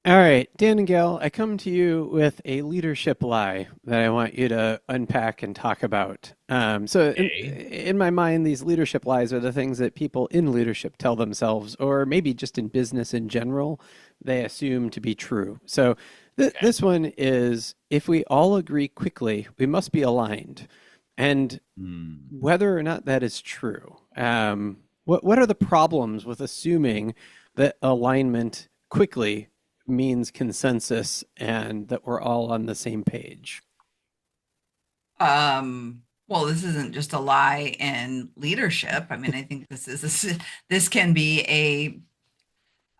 All right, Dan and Gail, I come to you with a leadership lie that I want you to unpack and talk about. So, Okay. in my mind, these leadership lies are the things that people in leadership tell themselves, or maybe just in business in general, they assume to be true. So, Okay. this one is if we all agree quickly, we must be aligned. And Hmm. whether or not that is true, what are the problems with assuming that alignment quickly means consensus and that we're all on the same page? Well, this isn't just a lie in leadership. I mean, I think this can be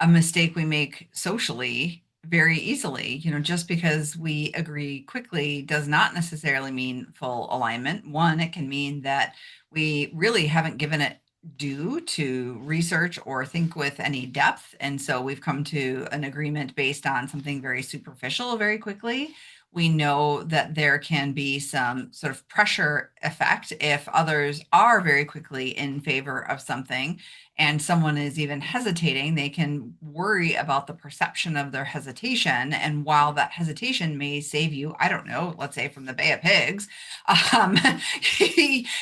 a mistake we make socially very easily. Just because we agree quickly does not necessarily mean full alignment. One, it can mean that we really haven't given it due to research or think with any depth. And so we've come to an agreement based on something very superficial very quickly. We know that there can be some sort of pressure effect if others are very quickly in favor of something and someone is even hesitating, they can worry about the perception of their hesitation. And while that hesitation may save you, I don't know, let's say from the Bay of Pigs, um,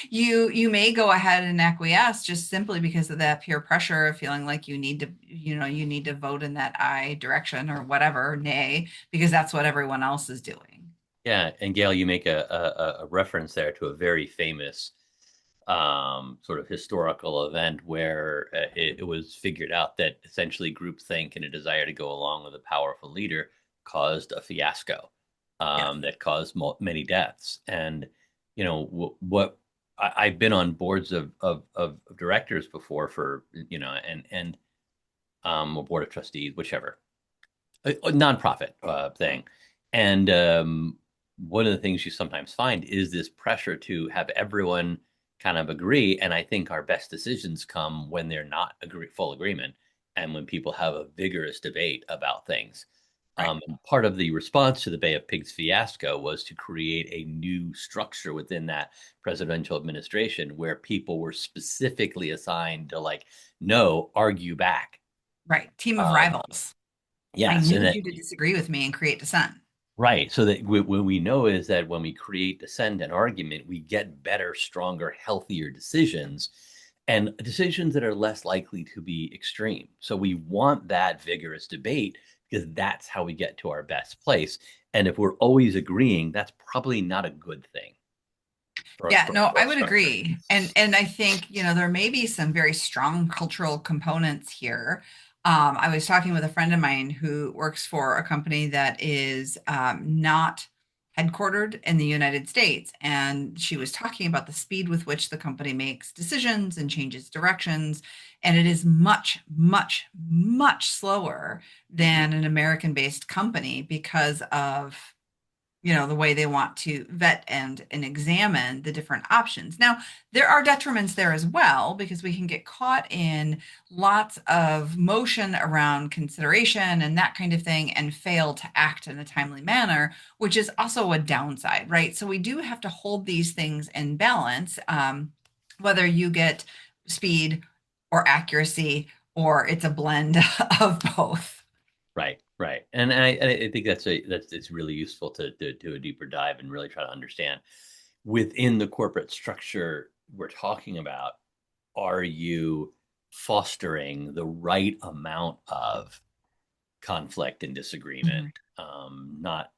you may go ahead and acquiesce just simply because of that peer pressure of feeling like you need to vote in that I direction or whatever, nay, because that's what everyone else is doing. Yeah, and Gail, you make a reference there to a very famous sort of historical event where it was figured out that essentially groupthink and a desire to go along with a powerful leader caused a fiasco Yes. that caused many deaths. And what I've been on boards of directors before for a board of trustees, whichever a nonprofit thing. And one of the things you sometimes find is this pressure to have everyone kind of agree. And I think our best decisions come when they're not full agreement and when people have a vigorous debate about things. Right. And part of the response to the Bay of Pigs fiasco was to create a new structure within that presidential administration where people were specifically assigned to, like, no, argue back. Right. Team of Um, rivals. I yes, and need that you to disagree with me and create dissent. right. So that what we know is that when we create dissent and argument, we get better, stronger, healthier decisions and decisions that are less likely to be extreme. So we want that vigorous debate because that's how we get to our best place. And if we're always agreeing, that's probably not a good thing Yeah, no, for I a would structure. agree. And I think, there may be some very strong cultural components here. I was talking with a friend of mine who works for a company that is not headquartered in the United States. And she was talking about the speed with which the company makes decisions and changes directions. And it is much, much, much slower Mhm. than an American-based company because of the way they want to vet and examine the different options. Now, there are detriments there as well because we can get caught in lots of motion around consideration and that kind of thing and fail to act in a timely manner, which is also a downside, right? So we do have to hold these things in balance, whether you get speed or accuracy or it's a blend of both. Right, right. And I think that's it's really useful to do a deeper dive and really try to understand within the corporate structure we're talking about, are you fostering the right amount of conflict and disagreement, Mhm. not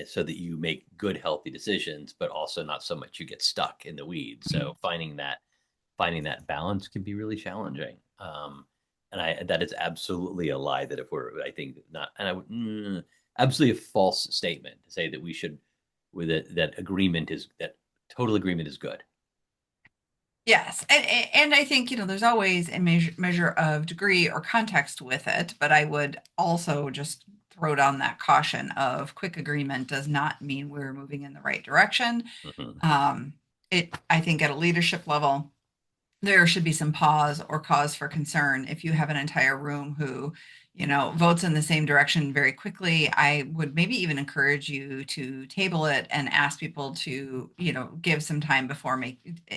so that you make good, healthy decisions, but also not so much you get stuck in the weeds. So finding that balance can be really challenging. And that is absolutely a lie that if we're, I think not, and absolutely a false statement to say that we should, with it, that total agreement is good. Yes, and I think there's always a measure of degree or context with it, but I would also just throw down that caution of quick agreement does not mean we're moving in the right direction. Mhm. Um, I think at a leadership level, there should be some pause or cause for concern if you have an entire room who, votes in the same direction very quickly, I would maybe even encourage you to table it and ask people to, give some time before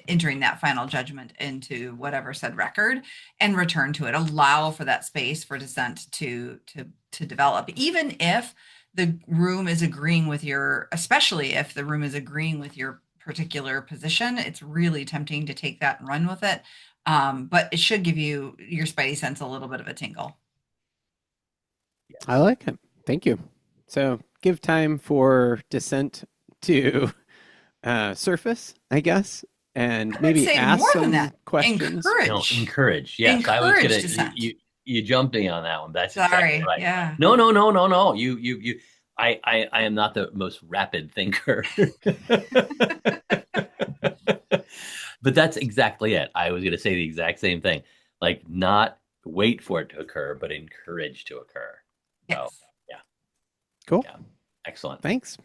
entering that final judgment into whatever said record and return to it. Allow for that space for dissent to develop, even if the room is agreeing with especially if the room is agreeing with your particular position. It's really tempting to take that and run with it. But it should give your spidey sense a little bit of a tingle. I like it. Thank you. So give time for dissent to surface, I guess, and I would maybe say ask more than some that. questions. No, Encourage. encourage. Yes, I was Encourage gonna. dissent. You jumped me on that one. That's exactly Sorry. right. Yeah. No, no, no, no, no. You. I am not the most rapid thinker, but that's exactly it. I was gonna say the exact same thing. Like, not wait for it to occur, but encourage to occur. So, Yes. yeah, Cool. yeah, excellent. Thanks.